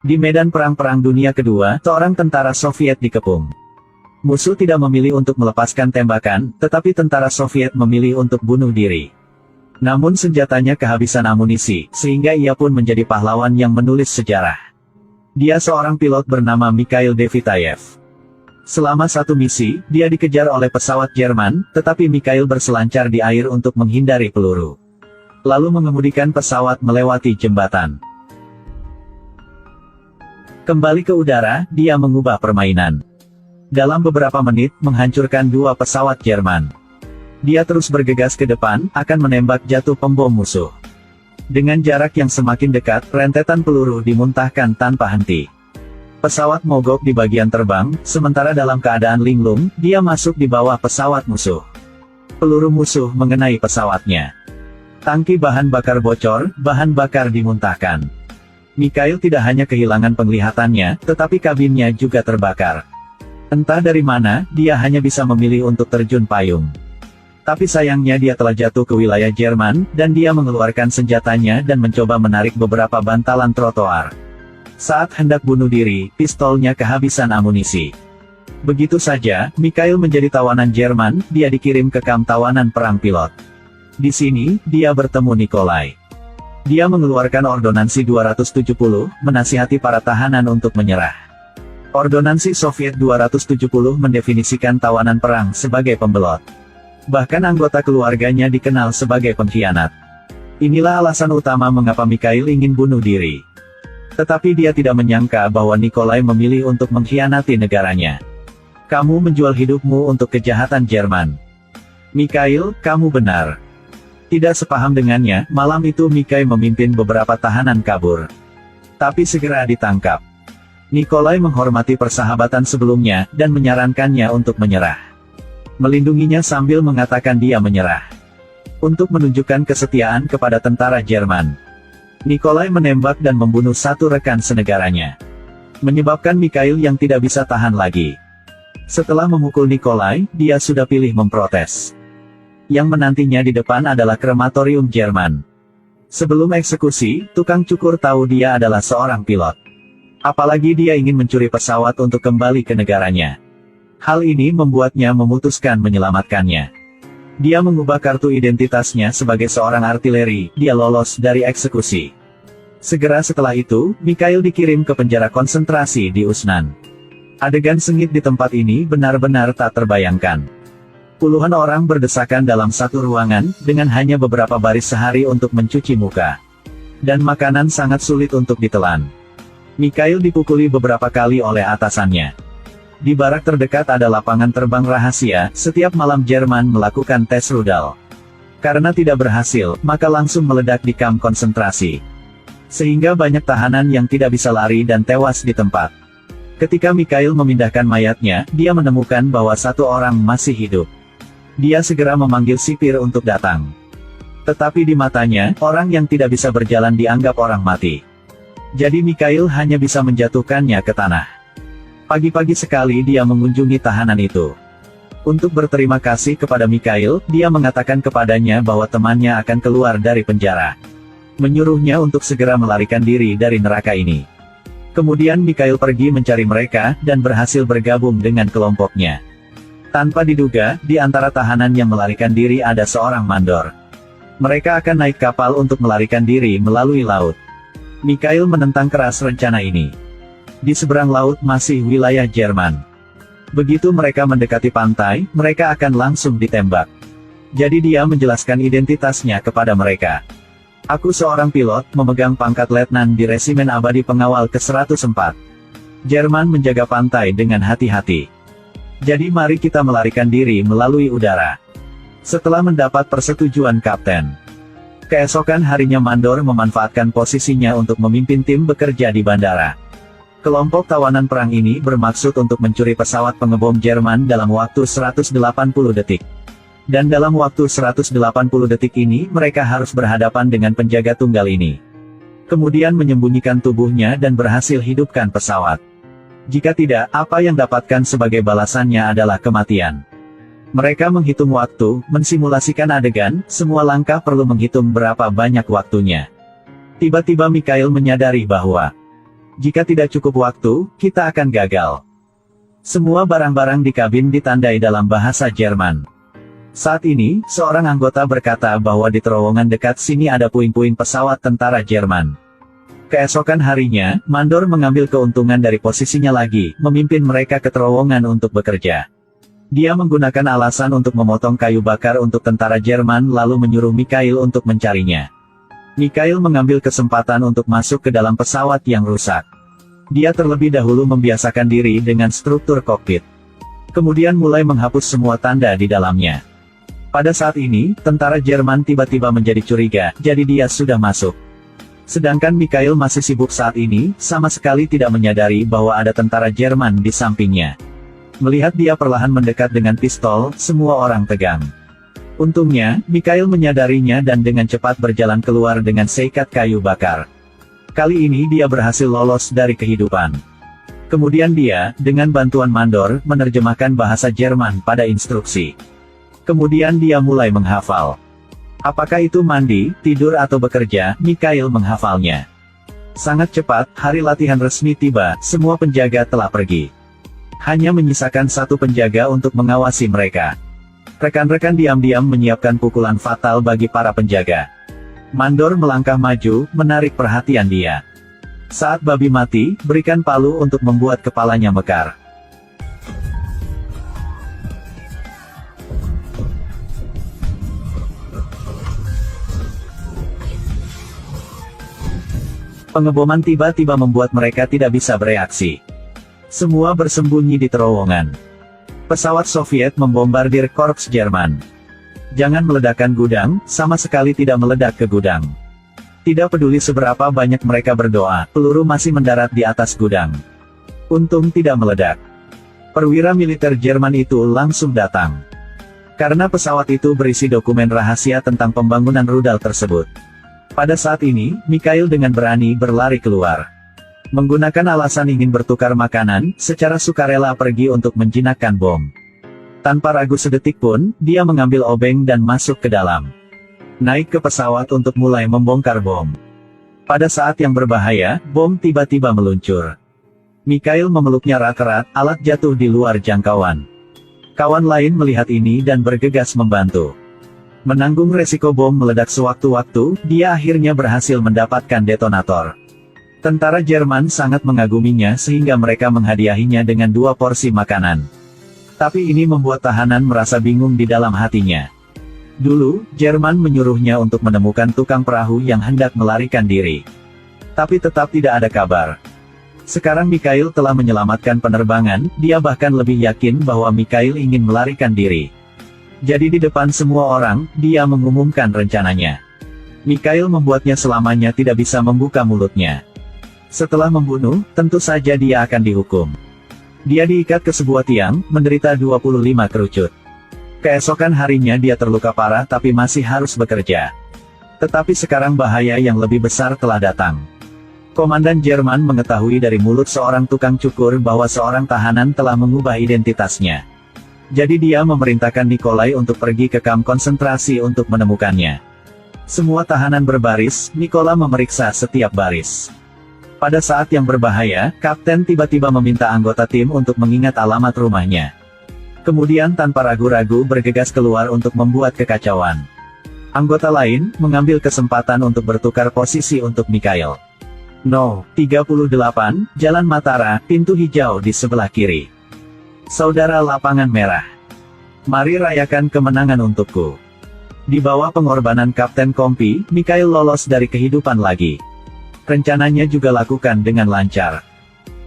Di medan Perang Dunia Kedua, seorang tentara Soviet dikepung. Musuh tidak memilih untuk melepaskan tembakan, tetapi tentara Soviet memilih untuk bunuh diri. Namun senjatanya kehabisan amunisi, sehingga ia pun menjadi pahlawan yang menulis sejarah. Dia seorang pilot bernama Mikhail Devitayev. Selama satu misi, dia dikejar oleh pesawat Jerman, tetapi Mikhail berselancar di air untuk menghindari peluru. Lalu mengemudikan pesawat melewati jembatan. Kembali ke udara, dia mengubah permainan. Dalam beberapa menit, menghancurkan dua pesawat Jerman. Dia terus bergegas ke depan, akan menembak jatuh pembom musuh. Dengan jarak yang semakin dekat, rentetan peluru dimuntahkan tanpa henti. Pesawat mogok di bagian terbang, sementara dalam keadaan linglung, dia masuk di bawah pesawat musuh. Peluru musuh mengenai pesawatnya. Tangki bahan bakar bocor, bahan bakar dimuntahkan. Mikhail tidak hanya kehilangan penglihatannya, tetapi kabinnya juga terbakar. Entah dari mana, dia hanya bisa memilih untuk terjun payung. Tapi sayangnya dia telah jatuh ke wilayah Jerman, dan dia mengeluarkan senjatanya dan mencoba menarik beberapa bantalan trotoar. Saat hendak bunuh diri, pistolnya kehabisan amunisi. Begitu saja, Mikhail menjadi tawanan Jerman, dia dikirim ke kamp tawanan perang pilot. Di sini, dia bertemu Nikolai. Dia mengeluarkan Ordonansi 270, menasihati para tahanan untuk menyerah. Ordonansi Soviet 270 mendefinisikan tawanan perang sebagai pembelot. Bahkan anggota keluarganya dikenal sebagai pengkhianat. Inilah alasan utama mengapa Mikhail ingin bunuh diri. Tetapi dia tidak menyangka bahwa Nikolai memilih untuk mengkhianati negaranya. Kamu menjual hidupmu untuk kejahatan Jerman. Mikhail, kamu benar. Tidak sepaham dengannya, malam itu Mikhail memimpin beberapa tahanan kabur. Tapi segera ditangkap. Nikolai menghormati persahabatan sebelumnya, dan menyarankannya untuk menyerah. Melindunginya sambil mengatakan dia menyerah. Untuk menunjukkan kesetiaan kepada tentara Jerman. Nikolai menembak dan membunuh satu rekan senegaranya. Menyebabkan Mikhail yang tidak bisa tahan lagi. Setelah memukul Nikolai, dia sudah pilih memprotes. Yang menantinya di depan adalah krematorium Jerman. Sebelum eksekusi, tukang cukur tahu dia adalah seorang pilot. Apalagi dia ingin mencuri pesawat untuk kembali ke negaranya. Hal ini membuatnya memutuskan menyelamatkannya. Dia mengubah kartu identitasnya sebagai seorang artileri, dia lolos dari eksekusi. Segera setelah itu, Mikhail dikirim ke penjara konsentrasi di Usnan. Adegan sengit di tempat ini benar-benar tak terbayangkan. Puluhan orang berdesakan dalam satu ruangan, dengan hanya beberapa baris sehari untuk mencuci muka. Dan makanan sangat sulit untuk ditelan. Mikhail dipukuli beberapa kali oleh atasannya. Di barak terdekat ada lapangan terbang rahasia, setiap malam Jerman melakukan tes rudal. Karena tidak berhasil, maka langsung meledak di kamp konsentrasi. Sehingga banyak tahanan yang tidak bisa lari dan tewas di tempat. Ketika Mikhail memindahkan mayatnya, dia menemukan bahwa satu orang masih hidup. Dia segera memanggil sipir untuk datang. Tetapi di matanya, orang yang tidak bisa berjalan dianggap orang mati. Jadi Mikhail hanya bisa menjatuhkannya ke tanah. Pagi-pagi sekali dia mengunjungi tahanan itu. Untuk berterima kasih kepada Mikhail, dia mengatakan kepadanya bahwa temannya akan keluar dari penjara. Menyuruhnya untuk segera melarikan diri dari neraka ini. Kemudian Mikhail pergi mencari mereka, dan berhasil bergabung dengan kelompoknya. Tanpa diduga, di antara tahanan yang melarikan diri ada seorang mandor. Mereka akan naik kapal untuk melarikan diri melalui laut. Mikhail menentang keras rencana ini. Di seberang laut masih wilayah Jerman. Begitu mereka mendekati pantai, mereka akan langsung ditembak. Jadi dia menjelaskan identitasnya kepada mereka. Aku seorang pilot, memegang pangkat letnan di Resimen Abadi Pengawal ke-104. Jerman menjaga pantai dengan hati-hati. Jadi mari kita melarikan diri melalui udara. Setelah mendapat persetujuan kapten. Keesokan harinya Mandor memanfaatkan posisinya untuk memimpin tim bekerja di bandara. Kelompok tawanan perang ini bermaksud untuk mencuri pesawat pengebom Jerman dalam waktu 180 detik. Dan dalam waktu 180 detik ini, mereka harus berhadapan dengan penjaga tunggal ini. Kemudian menyembunyikan tubuhnya dan berhasil hidupkan pesawat. Jika tidak, apa yang dapatkan sebagai balasannya adalah kematian. Mereka menghitung waktu, mensimulasikan adegan, semua langkah perlu menghitung berapa banyak waktunya. Tiba-tiba Mikhail menyadari bahwa Jika tidak cukup waktu, kita akan gagal. Semua barang-barang di kabin ditandai dalam bahasa Jerman. Saat ini, seorang anggota berkata bahwa di terowongan dekat sini ada puing-puing pesawat tentara Jerman. Keesokan harinya, Mandor mengambil keuntungan dari posisinya lagi, memimpin mereka ke terowongan untuk bekerja. Dia menggunakan alasan untuk memotong kayu bakar untuk tentara Jerman lalu menyuruh Mikhail untuk mencarinya. Mikhail mengambil kesempatan untuk masuk ke dalam pesawat yang rusak. Dia terlebih dahulu membiasakan diri dengan struktur kokpit. Kemudian mulai menghapus semua tanda di dalamnya. Pada saat ini, tentara Jerman tiba-tiba menjadi curiga, jadi dia sudah masuk. Sedangkan Mikhail masih sibuk saat ini, sama sekali tidak menyadari bahwa ada tentara Jerman di sampingnya. Melihat dia perlahan mendekat dengan pistol, semua orang tegang. Untungnya, Mikhail menyadarinya dan dengan cepat berjalan keluar dengan seikat kayu bakar. Kali ini dia berhasil lolos dari kehidupan. Kemudian dia, dengan bantuan Mandor, menerjemahkan bahasa Jerman pada instruksi. Kemudian dia mulai menghafal. Apakah itu mandi, tidur atau bekerja, Mikhail menghafalnya. Sangat cepat, hari latihan resmi tiba, semua penjaga telah pergi. Hanya menyisakan satu penjaga untuk mengawasi mereka. Rekan-rekan diam-diam menyiapkan pukulan fatal bagi para penjaga. Mandor melangkah maju, menarik perhatian dia. Saat babi mati, berikan palu untuk membuat kepalanya mekar. Pengeboman tiba-tiba membuat mereka tidak bisa bereaksi. Semua bersembunyi di terowongan. Pesawat Soviet membombardir korps Jerman. Jangan meledakkan gudang, sama sekali tidak meledak ke gudang. Tidak peduli seberapa banyak mereka berdoa, peluru masih mendarat di atas gudang. Untung tidak meledak. Perwira militer Jerman itu langsung datang. Karena pesawat itu berisi dokumen rahasia tentang pembangunan rudal tersebut. Pada saat ini, Mikhail dengan berani berlari keluar. Menggunakan alasan ingin bertukar makanan, secara sukarela pergi untuk menjinakkan bom. Tanpa ragu sedetik pun, dia mengambil obeng dan masuk ke dalam. Naik ke pesawat untuk mulai membongkar bom. Pada saat yang berbahaya, bom tiba-tiba meluncur. Mikhail memeluknya erat-erat, alat jatuh di luar jangkauan. Kawan lain melihat ini dan bergegas membantu. Menanggung resiko bom meledak sewaktu-waktu, dia akhirnya berhasil mendapatkan detonator. Tentara Jerman sangat mengaguminya sehingga mereka menghadiahinya dengan 2 porsi makanan. Tapi ini membuat tahanan merasa bingung di dalam hatinya. Dulu, Jerman menyuruhnya untuk menemukan tukang perahu yang hendak melarikan diri. Tapi tetap tidak ada kabar. Sekarang Mikhail telah menyelamatkan penerbangan, dia bahkan lebih yakin bahwa Mikhail ingin melarikan diri. Jadi di depan semua orang, dia mengumumkan rencananya. Mikhail membuatnya selamanya tidak bisa membuka mulutnya. Setelah membunuh, tentu saja dia akan dihukum. Dia diikat ke sebuah tiang, menderita 25 kerucut. Keesokan harinya dia terluka parah tapi masih harus bekerja. Tetapi sekarang bahaya yang lebih besar telah datang. Komandan Jerman mengetahui dari mulut seorang tukang cukur bahwa seorang tahanan telah mengubah identitasnya. Jadi dia memerintahkan Nikolai untuk pergi ke kamp konsentrasi untuk menemukannya. Semua tahanan berbaris, Nikolai memeriksa setiap baris. Pada saat yang berbahaya, Kapten tiba-tiba meminta anggota tim untuk mengingat alamat rumahnya. Kemudian tanpa ragu-ragu bergegas keluar untuk membuat kekacauan. Anggota lain, mengambil kesempatan untuk bertukar posisi untuk Mikhail. No. 38, Jalan Matara, pintu hijau di sebelah kiri. Saudara lapangan merah. Mari rayakan kemenangan untukku. Di bawah pengorbanan Kapten Kompi, Mikhail lolos dari kehidupan lagi. Rencananya juga lakukan dengan lancar.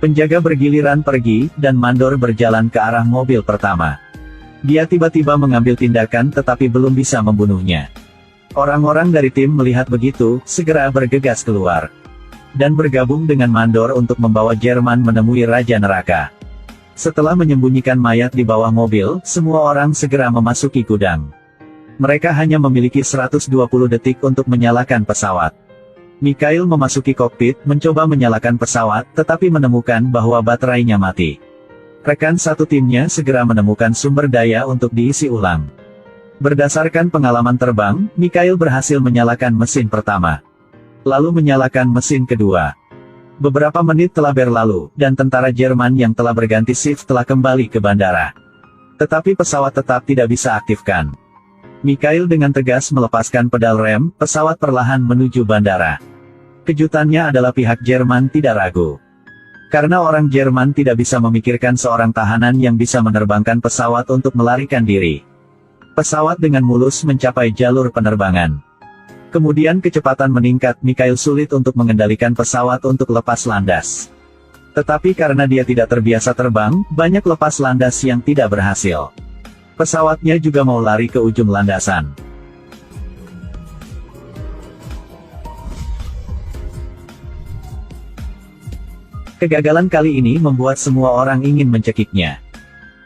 Penjaga bergiliran pergi, dan Mandor berjalan ke arah mobil pertama. Dia tiba-tiba mengambil tindakan tetapi belum bisa membunuhnya. Orang-orang dari tim melihat begitu, segera bergegas keluar. Dan bergabung dengan Mandor untuk membawa Jerman menemui Raja Neraka. Setelah menyembunyikan mayat di bawah mobil, semua orang segera memasuki gudang. Mereka hanya memiliki 120 detik untuk menyalakan pesawat. Mikhail memasuki kokpit, mencoba menyalakan pesawat, tetapi menemukan bahwa baterainya mati. Rekan satu timnya segera menemukan sumber daya untuk diisi ulang. Berdasarkan pengalaman terbang, Mikhail berhasil menyalakan mesin pertama. Lalu menyalakan mesin kedua. Beberapa menit telah berlalu, dan tentara Jerman yang telah berganti shift telah kembali ke bandara. Tetapi pesawat tetap tidak bisa aktifkan. Mikhail dengan tegas melepaskan pedal rem, pesawat perlahan menuju bandara. Kejutannya adalah pihak Jerman tidak ragu. Karena orang Jerman tidak bisa memikirkan seorang tahanan yang bisa menerbangkan pesawat untuk melarikan diri. Pesawat dengan mulus mencapai jalur penerbangan. Kemudian kecepatan meningkat, Mikhail sulit untuk mengendalikan pesawat untuk lepas landas. Tetapi karena dia tidak terbiasa terbang, banyak lepas landas yang tidak berhasil. Pesawatnya juga mau lari ke ujung landasan. Kegagalan kali ini membuat semua orang ingin mencekiknya.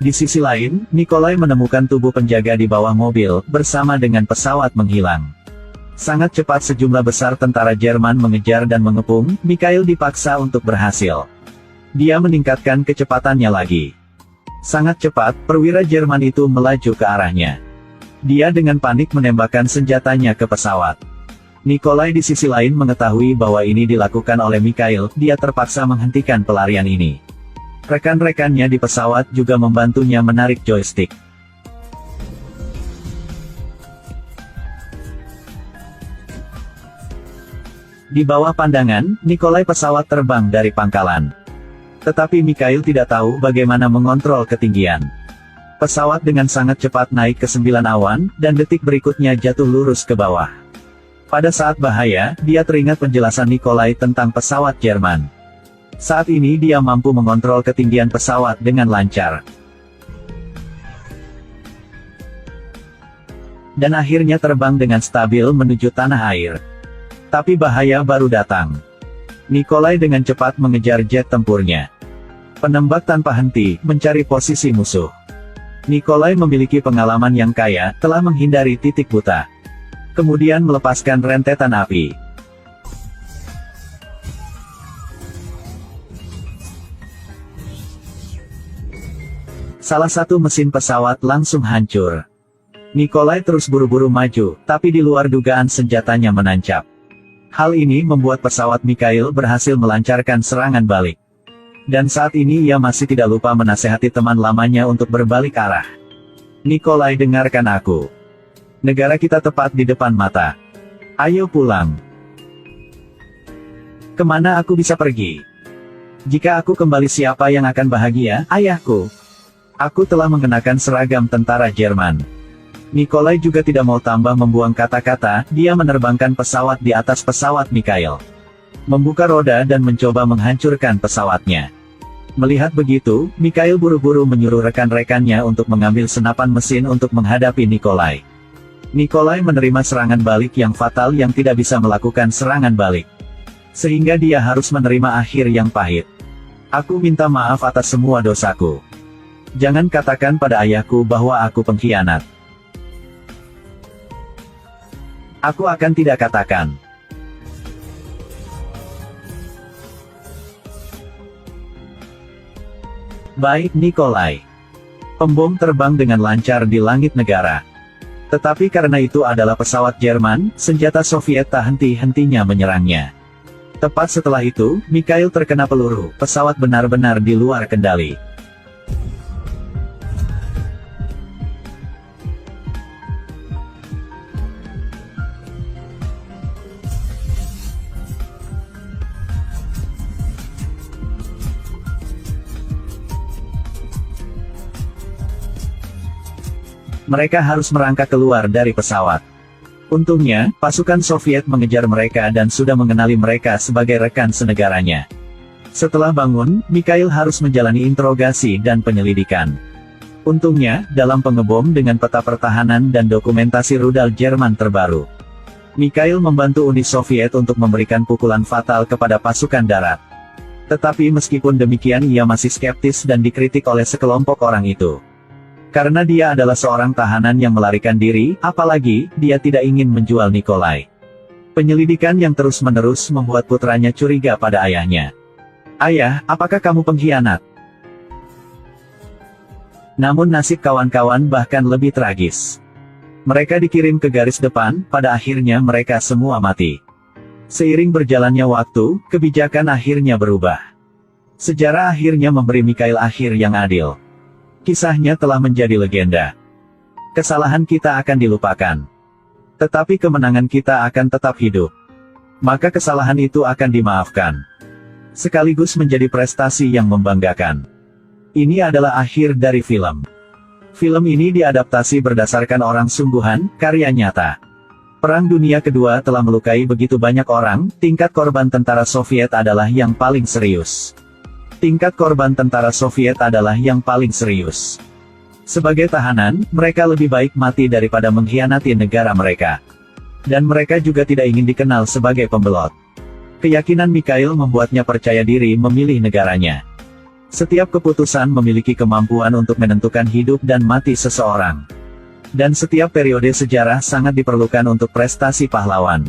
Di sisi lain, Nikolai menemukan tubuh penjaga di bawah mobil, bersama dengan pesawat menghilang. Sangat cepat sejumlah besar tentara Jerman mengejar dan mengepung, Mikhail dipaksa untuk berhasil. Dia meningkatkan kecepatannya lagi. Sangat cepat, perwira Jerman itu melaju ke arahnya. Dia dengan panik menembakkan senjatanya ke pesawat. Nikolai di sisi lain mengetahui bahwa ini dilakukan oleh Mikhail, dia terpaksa menghentikan pelarian ini. Rekan-rekannya di pesawat juga membantunya menarik joystick. Di bawah pandangan, Nikolai pesawat terbang dari pangkalan. Tetapi Mikhail tidak tahu bagaimana mengontrol ketinggian. Pesawat dengan sangat cepat naik ke 9 awan, dan detik berikutnya jatuh lurus ke bawah. Pada saat bahaya, dia teringat penjelasan Nikolai tentang pesawat Jerman. Saat ini dia mampu mengontrol ketinggian pesawat dengan lancar. Dan akhirnya terbang dengan stabil menuju tanah air. Tapi bahaya baru datang. Nikolai dengan cepat mengejar jet tempurnya. Penembak tanpa henti, mencari posisi musuh. Nikolai memiliki pengalaman yang kaya, telah menghindari titik buta. Kemudian melepaskan rentetan api. Salah satu mesin pesawat langsung hancur. Nikolai terus buru-buru maju, tapi di luar dugaan senjatanya menancap. Hal ini membuat pesawat Mikhail berhasil melancarkan serangan balik. Dan saat ini ia masih tidak lupa menasehati teman lamanya untuk berbalik arah. Nikolai, dengarkan aku. Negara kita tepat di depan mata. Ayo pulang. Kemana aku bisa pergi? Jika aku kembali, siapa yang akan bahagia? Ayahku. Aku telah mengenakan seragam tentara Jerman. Nikolai juga tidak mau tambah membuang kata-kata, dia menerbangkan pesawat di atas pesawat Mikhail. Membuka roda dan mencoba menghancurkan pesawatnya. Melihat begitu, Mikhail buru-buru menyuruh rekan-rekannya untuk mengambil senapan mesin untuk menghadapi Nikolai. Nikolai menerima serangan balik yang fatal yang tidak bisa melakukan serangan balik. Sehingga dia harus menerima akhir yang pahit. Aku minta maaf atas semua dosaku. Jangan katakan pada ayahku bahwa aku pengkhianat. Aku akan tidak katakan. Baik, Nikolai. Pembom terbang dengan lancar di langit negara. Tetapi karena itu adalah pesawat Jerman, senjata Soviet tak henti-hentinya menyerangnya. Tepat setelah itu, Mikhail terkena peluru, pesawat benar-benar di luar kendali. Mereka harus merangkak keluar dari pesawat. Untungnya, pasukan Soviet mengejar mereka dan sudah mengenali mereka sebagai rekan senegaranya. Setelah bangun, Mikhail harus menjalani interogasi dan penyelidikan. Untungnya, dalam pengebom dengan peta pertahanan dan dokumentasi rudal Jerman terbaru, Mikhail membantu Uni Soviet untuk memberikan pukulan fatal kepada pasukan darat. Tetapi meskipun demikian, ia masih skeptis dan dikritik oleh sekelompok orang itu. Karena dia adalah seorang tahanan yang melarikan diri, apalagi, dia tidak ingin menjual Nikolai. Penyelidikan yang terus-menerus membuat putranya curiga pada ayahnya. Ayah, apakah kamu pengkhianat? Namun nasib kawan-kawan bahkan lebih tragis. Mereka dikirim ke garis depan, pada akhirnya mereka semua mati. Seiring berjalannya waktu, kebijakan akhirnya berubah. Sejarah akhirnya memberi Mikhail akhir yang adil. Kisahnya telah menjadi legenda. Kesalahan kita akan dilupakan. Tetapi kemenangan kita akan tetap hidup. Maka kesalahan itu akan dimaafkan. Sekaligus menjadi prestasi yang membanggakan. Ini adalah akhir dari film. Film ini diadaptasi berdasarkan orang sungguhan, karya nyata. Perang Dunia Kedua telah melukai begitu banyak orang, tingkat korban tentara Soviet adalah yang paling serius. Tingkat korban tentara Soviet adalah yang paling serius. Sebagai tahanan, mereka lebih baik mati daripada mengkhianati negara mereka. Dan mereka juga tidak ingin dikenal sebagai pembelot. Keyakinan Mikhail membuatnya percaya diri memilih negaranya. Setiap keputusan memiliki kemampuan untuk menentukan hidup dan mati seseorang. Dan setiap periode sejarah sangat diperlukan untuk prestasi pahlawan.